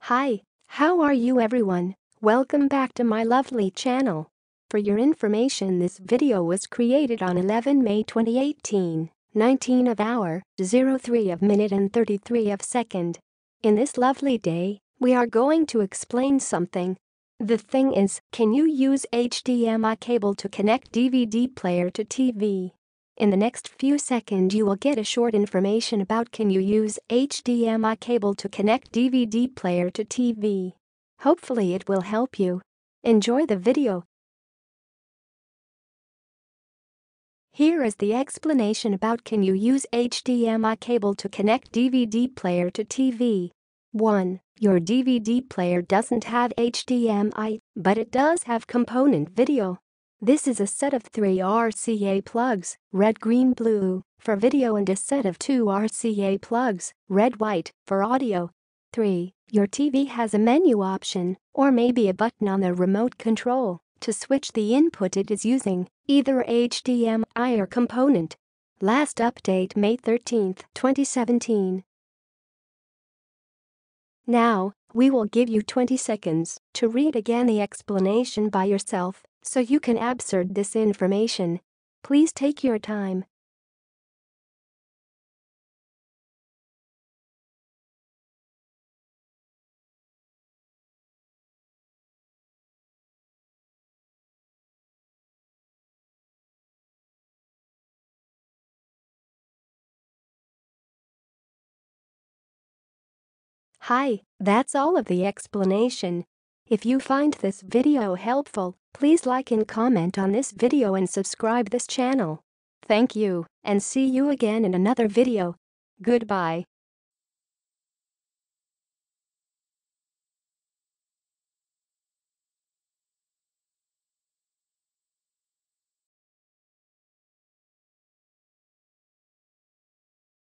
Hi, how are you everyone? Welcome back to my lovely channel. For your information, this video was created on 11 May 2018, 19 of hour, 03 of minute and 33 of second. In this lovely day, we are going to explain something. The thing is, can you use HDMI cable to connect DVD player to TV? In the next few seconds you will get a short information about can you use HDMI cable to connect DVD player to TV. Hopefully it will help you. Enjoy the video. Here is the explanation about can you use HDMI cable to connect DVD player to TV. 1. Your DVD player doesn't have HDMI, but it does have component video. This is a set of 3 RCA plugs, red, green, blue, for video and a set of 2 RCA plugs, red, white, for audio. 3. Your TV has a menu option, or maybe a button on the remote control, to switch the input it is using, either HDMI or component. Last update May 13, 2017. Now, we will give you 20 seconds to read again the explanation by yourself, so you can absorb this information. Please take your time. Hi, that's all of the explanation. If you find this video helpful, please like and comment on this video and subscribe this channel. Thank you, and see you again in another video. Goodbye.